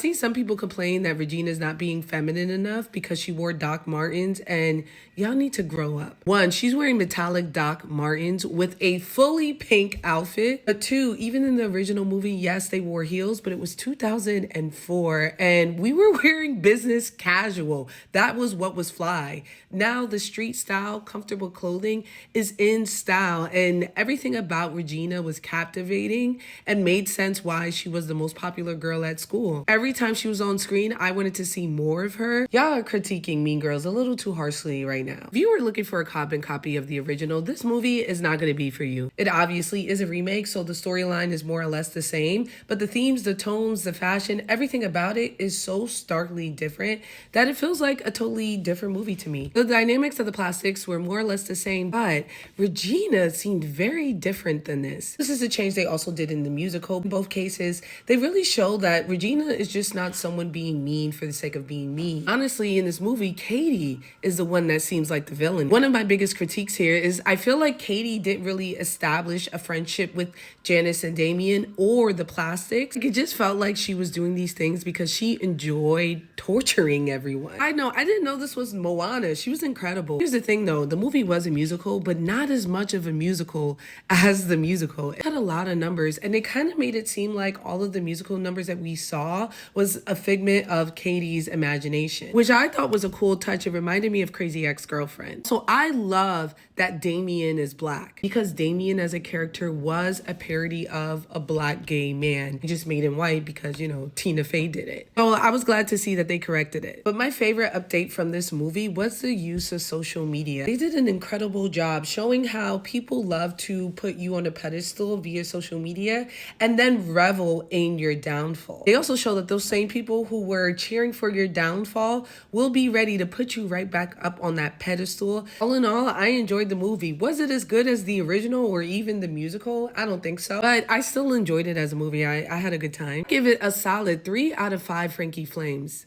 seen some people complain that Regina's not being feminine enough because she wore Doc Martens, and y'all need to grow up. One, she's wearing metallic Doc Martens with a fully pink outfit. But two, even in the original movie, yes, they wore heels, but it was 2004 and we were wearing business casual. That was what was fly. Now the street style, comfortable clothing is in style, and everything about Regina was captivating and made sense why she was the most popular girl at school. Every time she was on screen, I wanted to see more of her. Y'all are critiquing Mean Girls a little too harshly right now. If you were looking for a carbon copy of the original, this movie is not going to be for you. It obviously is a remake, so the storyline is more or less the same, but the themes, the tones, the fashion, everything about it is so starkly different that it feels like a totally different movie to me. The dynamics of the plastics were more or less the same, but Regina seemed very different than this. This is a change they also did in the musical. In both cases, they really show that Regina is just not someone being mean for the sake of being mean. Honestly, in this movie, Cady is the one that seems like the villain. One of my biggest critiques here is I feel like Cady didn't really establish a friendship with Janice and Damien or the plastics. It just felt like she was doing these things because she enjoyed torturing everyone. I didn't know this was Moana. She was incredible. Here's the thing though, the movie was a musical, but not as much of a musical as the musical. It had a lot of numbers, and they kind of made it seem like all of the musical numbers that we saw was a figment of Cady's imagination, which I thought was a cool touch. It reminded me of Crazy Ex-Girlfriend. So I love that Damien is black because Damien as a character was a parody of a black gay man. He just made him white because, you know, Tina Fey did it. So I was glad to see that they corrected it. But my favorite update from this movie was the use of social media. They did an incredible job showing how people love to put you on a pedestal via social media and then revel in your downfall. They also show that those same people who were cheering for your downfall will be ready to put you right back up on that pedestal. All in all, I enjoyed the movie. Was it as good as the original or even the musical? I don't think so, but I still enjoyed it as a movie. I had a good time. Give it a solid 3 out of 5 Frankie Flames.